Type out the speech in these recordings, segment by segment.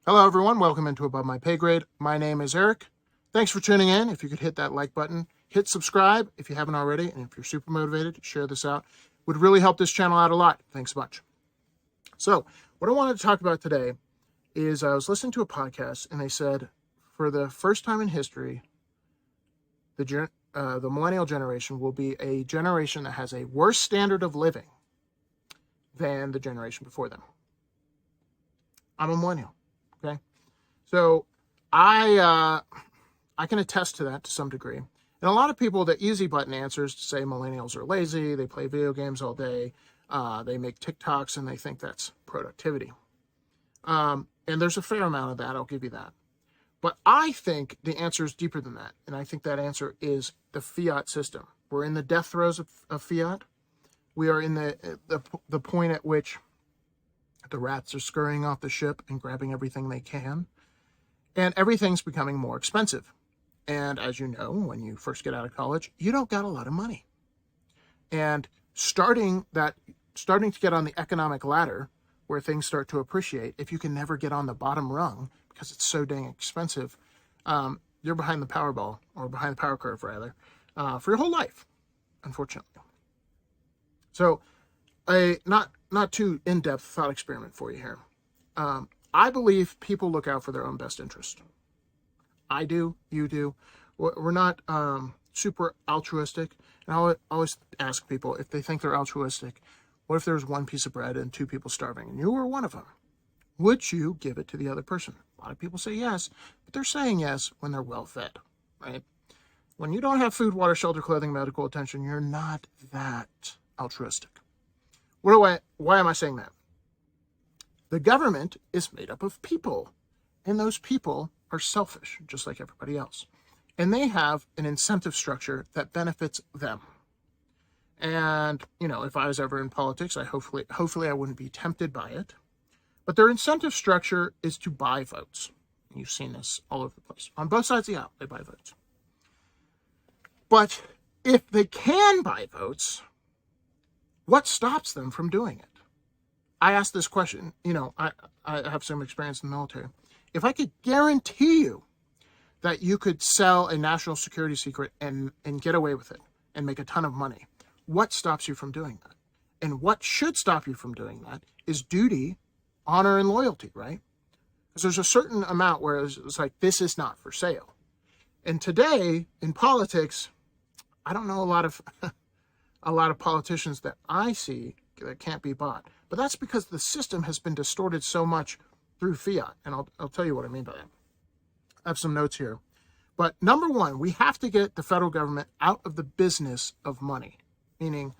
Hello, everyone. Welcome into Above My Pay Grade. My name is Eric. Thanks for tuning in. If you could hit that like button, hit subscribe if you haven't already, and if you're super motivated, share this out. Would really help this channel out a lot. Thanks much. So, what I wanted to talk about today is I was listening to a podcast, and they said for the first time in history, the millennial generation will be a generation that has a worse standard of living than the generation before them. I'm a millennial. Okay. So I can attest to that to some degree. And a lot of people, the easy button answers to say millennials are lazy, they play video games all day, they make TikToks, and they think that's productivity. And there's a fair amount of that, I'll give you that. But I think the answer is deeper than that. And I think that answer is the Fiat system. We're in the death throes of Fiat. We are in the point at which the rats are scurrying off the ship and grabbing everything they can. And everything's becoming more expensive. And as you know, when you first get out of college, you don't got a lot of money. And starting to get on the economic ladder where things start to appreciate, if you can never get on the bottom rung because it's so dang expensive, you're behind the Powerball, or behind the power curve rather, for your whole life, unfortunately. So a not too in-depth thought experiment for you here. I believe people look out for their own best interest. I do, you do. We're not super altruistic. And I always ask people, if they think they're altruistic, what if there's one piece of bread and two people starving, and you were one of them? Would you give it to the other person? A lot of people say yes, but they're saying yes when they're well fed, right? When you don't have food, water, shelter, clothing, medical attention, you're not that altruistic. Why am I saying that? The government is made up of people, and those people are selfish, just like everybody else. And they have an incentive structure that benefits them. And, if I was ever in politics, hopefully I wouldn't be tempted by it. But their incentive structure is to buy votes. And you've seen this all over the place. On both sides of the aisle, they buy votes. But if they can buy votes, what stops them from doing it? I asked this question. I have some experience in the military. If I could guarantee you that you could sell a national security secret and get away with it and make a ton of money, what stops you from doing that? And what should stop you from doing that is duty, honor, and loyalty, right? Because there's a certain amount where it's like, this is not for sale. And today in politics, I don't know a lot of politicians that I see that can't be bought. But that's because the system has been distorted so much through Fiat. And I'll tell you what I mean by that. I have some notes here. But number one, we have to get the federal government out of the business of money. Meaning,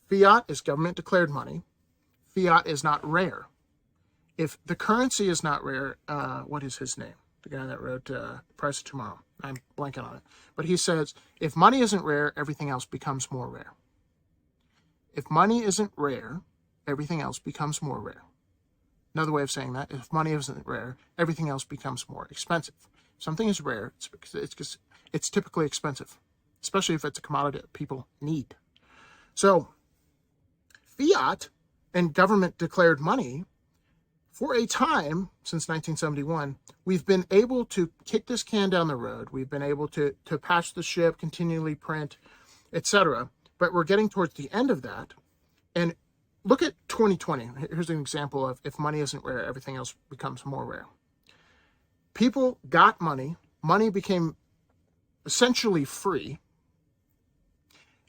Fiat is government declared money. Fiat is not rare. If the currency is not rare, what is his name? The guy that wrote Price of Tomorrow. I'm blanking on it. But he says, if money isn't rare, everything else becomes more rare. If money isn't rare, everything else becomes more rare. Another way of saying that, if money isn't rare, everything else becomes more expensive. If something is rare, it's typically expensive, especially if it's a commodity that people need. So, fiat and government-declared money, for a time, since 1971, we've been able to kick this can down the road. We've been able to patch the ship, continually print, etc. But we're getting towards the end of that. And look at 2020. Here's an example of if money isn't rare, everything else becomes more rare. People got money. Money became essentially free.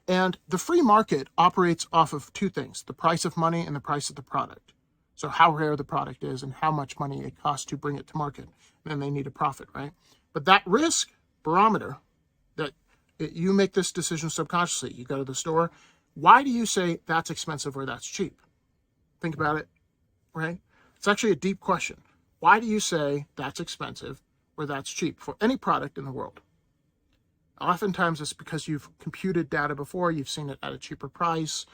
And the free market operates off of two things, the price of money and the price of the product. So how rare the product is and how much money it costs to bring it to market. And then they need a profit, right? But that risk barometer, that you make this decision subconsciously. You go to the store. Why do you say that's expensive or that's cheap? Think about it, right? It's actually a deep question. Why do you say that's expensive or that's cheap for any product in the world? Oftentimes it's because you've computed data before, you've seen it at a cheaper price,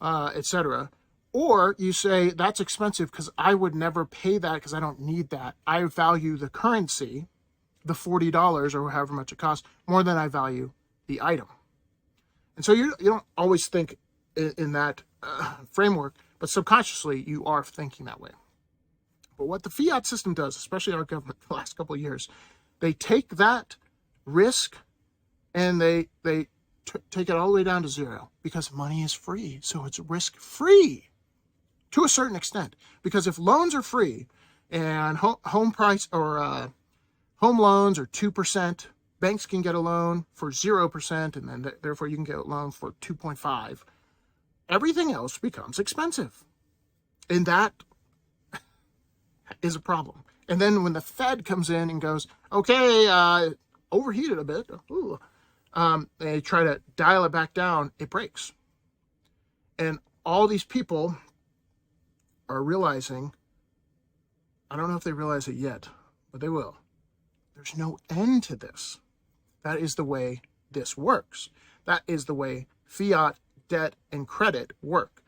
etc. Or you say that's expensive because I would never pay that because I don't need that. I value the currency, the $40 or however much it costs, more than I value the item. And so you don't always think in that framework, but subconsciously you are thinking that way. But what the fiat system does, especially our government the last couple of years, they take that risk and they take it all the way down to zero because money is free. So it's risk free to a certain extent. Because if loans are free and home price or home loans are 2%, banks can get a loan for 0%, and then therefore you can get a loan for 2.5. Everything else becomes expensive. And that is a problem. And then when the Fed comes in and goes, okay, overheated a bit, they try to dial it back down, it breaks. And all these people are realizing, I don't know if they realize it yet, but they will. There's no end to this. That is the way this works. That is the way fiat, debt, and credit work.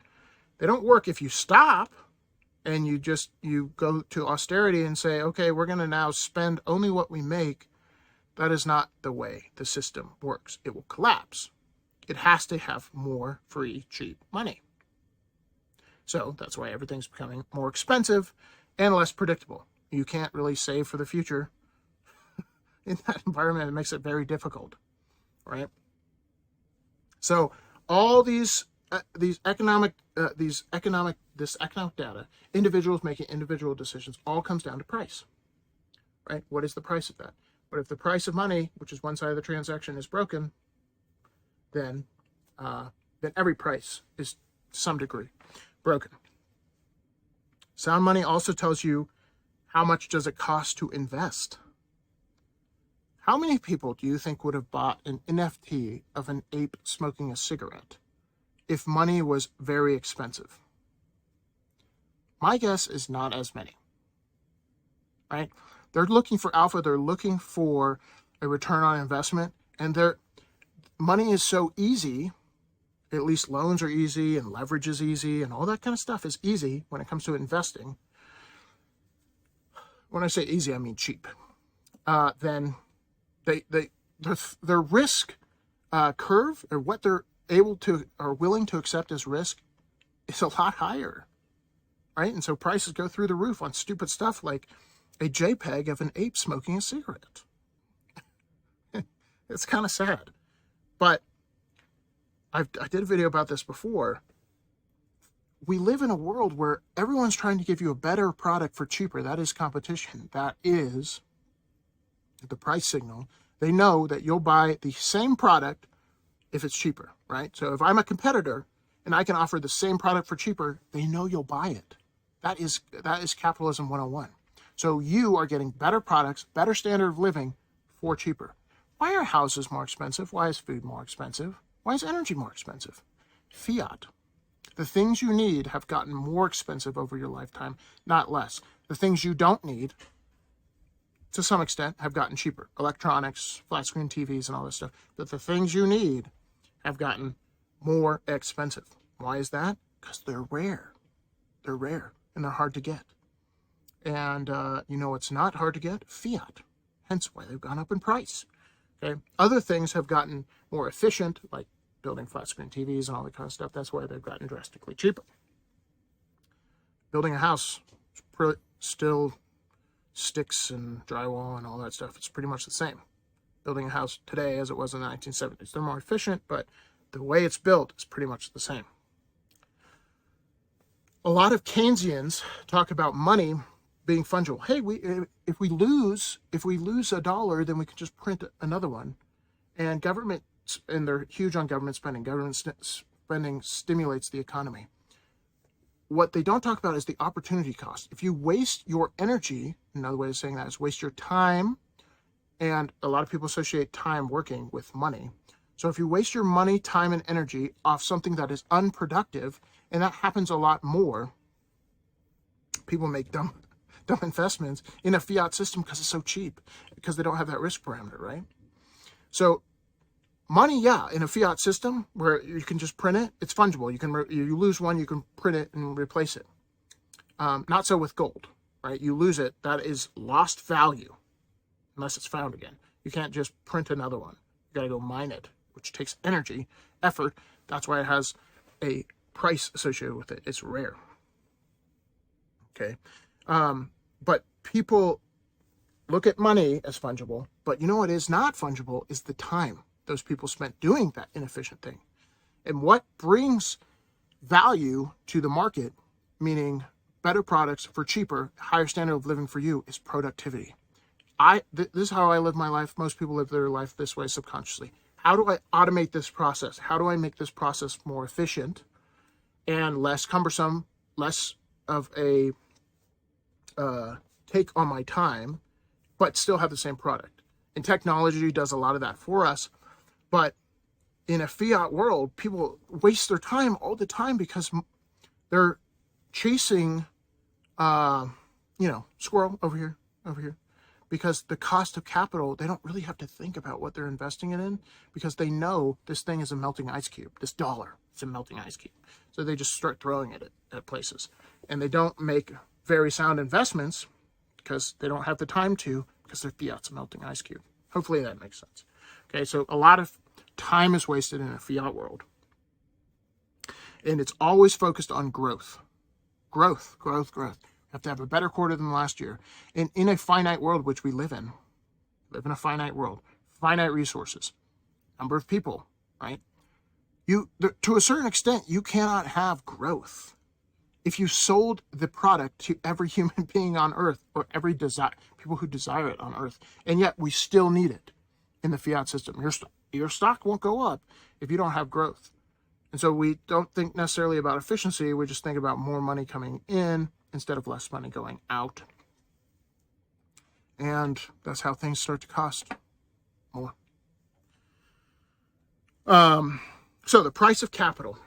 They don't work if you stop and you go to austerity and say, okay, we're going to now spend only what we make. That is not the way the system works. It will collapse. It has to have more free, cheap money. So that's why everything's becoming more expensive and less predictable. You can't really save for the future in that environment. It makes it very difficult, right? So all this economic data, individuals making individual decisions, all comes down to price, right? What is the price of that? But if the price of money, which is one side of the transaction, is broken, then every price is to some degree broken. Sound money also tells you how much does it cost to invest. How many people do you think would have bought an NFT of an ape smoking a cigarette if money was very expensive? My guess is not as many, right? They're looking for alpha. They're looking for a return on investment, and money is so easy. At least loans are easy, and leverage is easy, and all that kind of stuff is easy when it comes to investing. When I say easy, I mean cheap. Then their risk curve, or what they're willing to accept as risk, is a lot higher, right? And so prices go through the roof on stupid stuff like a JPEG of an ape smoking a cigarette. It's kind of sad, but I did a video about this before. We live in a world where everyone's trying to give you a better product for cheaper. That is competition. That is the price signal. They know that you'll buy the same product if it's cheaper, right? So if I'm a competitor and I can offer the same product for cheaper, they know you'll buy it. That is capitalism 101. So you are getting better products, better standard of living for cheaper. Why are houses more expensive? Why is food more expensive? Why is energy more expensive? Fiat. The things you need have gotten more expensive over your lifetime, not less. The things you don't need, to some extent, have gotten cheaper. Electronics, flat screen TVs, and all this stuff. But the things you need have gotten more expensive. Why is that? Because they're rare. They're rare, and they're hard to get. And it's not hard to get? Fiat. Hence why they've gone up in price. Okay. Other things have gotten more efficient, like building flat screen TVs and all that kind of stuff. That's why they've gotten drastically cheaper. Building a house is still sticks and drywall and all that stuff. It's pretty much the same. Building a house today as it was in the 1970s. They're more efficient, but the way it's built is pretty much the same. A lot of Keynesians talk about money being fungible. Hey, if we lose $1, then we can just print another one. And government, and they're huge on government spending. Government spending stimulates the economy. What they don't talk about is the opportunity cost. If you waste your energy, another way of saying that is waste your time, and a lot of people associate time working with money. So if you waste your money, time, and energy off something that is unproductive, and that happens a lot more, people make dumb investments in a fiat system because it's so cheap, because they don't have that risk parameter, right? So money, in a fiat system where you can just print it, it's fungible. You lose one, you can print it and replace it. Not so with gold, right? You lose it, that is lost value unless it's found again. You can't just print another one. You got to go mine it, which takes energy, effort. That's why it has a price associated with it. It's rare. Okay. But people look at money as fungible, but you know what is not fungible is the time those people spent doing that inefficient thing. And what brings value to the market, meaning better products for cheaper, higher standard of living for you, is productivity. This is how I live my life. Most people live their life this way subconsciously. How do I automate this process? How do I make this process more efficient and less cumbersome, less of a take on my time, but still have the same product? And technology does a lot of that for us. But in a fiat world, people waste their time all the time because they're chasing, squirrel over here, because the cost of capital, they don't really have to think about what they're investing it in, because they know this thing is a melting ice cube. This dollar is a melting ice cube. So they just start throwing it at places. And they don't make very sound investments because they don't have the time to, because their fiat's a melting ice cube. Hopefully that makes sense. Okay, so a lot of time is wasted in a fiat world. And it's always focused on growth. Growth. Have to have a better quarter than last year. And in a finite world, which we live in a finite world, finite resources, number of people, right? To a certain extent, you cannot have growth if you sold the product to every human being on earth, or every people who desire it on earth. And yet we still need it in the fiat system. Your stock won't go up if you don't have growth. And so we don't think necessarily about efficiency. We just think about more money coming in instead of less money going out. And that's how things start to cost more. So the price of capital,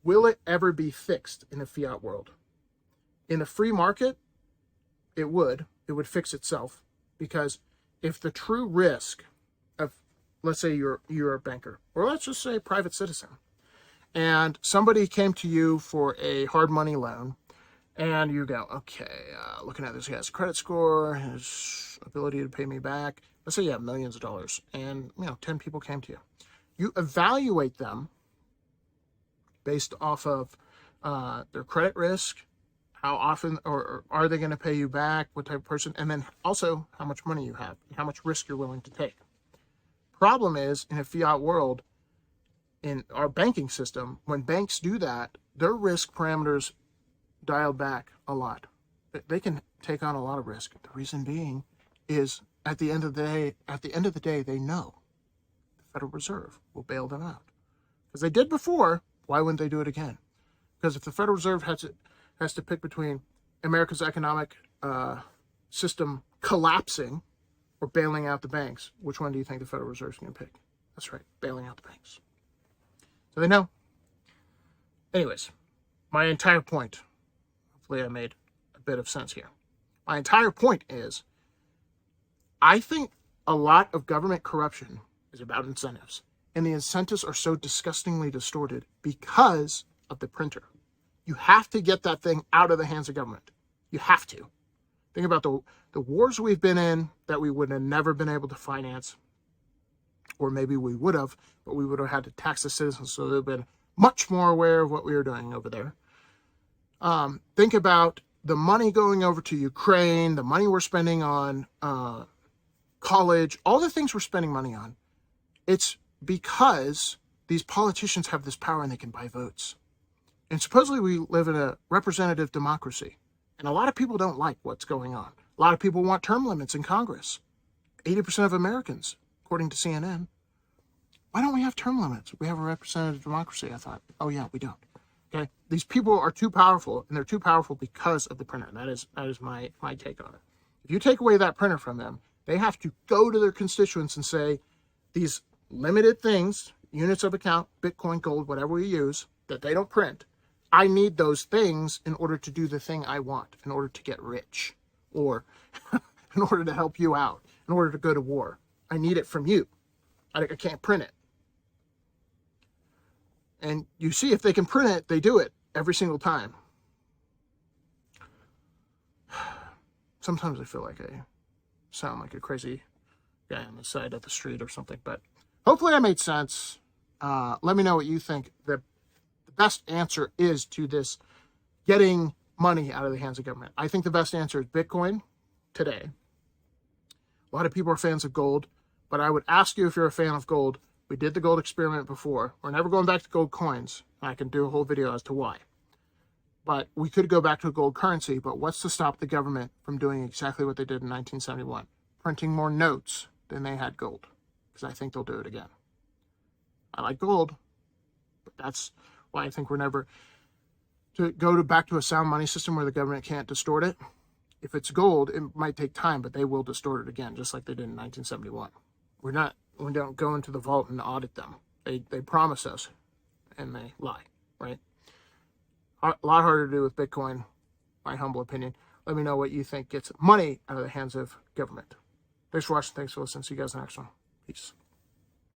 will it ever be fixed in a fiat world? In a free market, it would fix itself, because if the true risk of, let's say you're a banker, or let's just say a private citizen, and somebody came to you for a hard money loan, and you go, okay, looking at this guy's credit score, his ability to pay me back, let's say you have millions of dollars, and 10 people came to you. You evaluate them based off of their credit risk, how often, or are they going to pay you back, what type of person, and then also how much money you have, and how much risk you're willing to take. Problem is, in a fiat world, in our banking system, when banks do that, their risk parameters dialed back a lot. They can take on a lot of risk. The reason being is, at the end of the day, they know the Federal Reserve will bail them out. Because they did before, why wouldn't they do it again? Because if the Federal Reserve has to pick between America's economic system collapsing or bailing out the banks, which one do you think the Federal Reserve is going to pick? That's right, bailing out the banks. So they know. Anyways, my entire point, hopefully I made a bit of sense here. My entire point is, I think a lot of government corruption is about incentives. And the incentives are so disgustingly distorted because of the printer. You have to get that thing out of the hands of government. You have to. Think about the wars we've been in that we would have never been able to finance, or maybe we would have, but we would have had to tax the citizens, so they've been much more aware of what we were doing over there. Think about the money going over to Ukraine, the money we're spending on college, all the things we're spending money on. It's because these politicians have this power and they can buy votes. And supposedly we live in a representative democracy. And a lot of people don't like what's going on. A lot of people want term limits in Congress. 80% of Americans, according to CNN. Why don't we have term limits? We have a representative democracy, I thought. Oh yeah, we don't. Okay, these people are too powerful, and they're too powerful because of the printer. That is my take on it. If you take away that printer from them, they have to go to their constituents and say, these limited things, units of account, Bitcoin, gold, whatever we use, that they don't print, I need those things in order to do the thing I want, in order to get rich, or in order to help you out, in order to go to war. I need it from you. I can't print it. And you see, if they can print it, they do it every single time. Sometimes I feel like I sound like a crazy guy on the side of the street or something, but hopefully I made sense. Let me know what you think the best answer is to this getting money out of the hands of government. I think the best answer is Bitcoin today. A lot of people are fans of gold, but I would ask you if you're a fan of gold. We did the gold experiment before. We're never going back to gold coins. I can do a whole video as to why. But we could go back to a gold currency, but what's to stop the government from doing exactly what they did in 1971? Printing more notes than they had gold, because I think they'll do it again. I like gold, but that's why I think we're never to go back to a sound money system where the government can't distort it. If it's gold, it might take time, but they will distort it again, just like they did in 1971. We don't go into the vault and audit them. They promise us, and they lie, right? A lot harder to do with Bitcoin, my humble opinion. Let me know what you think gets money out of the hands of government. Thanks for watching. Thanks for listening. See you guys in the next one. Peace.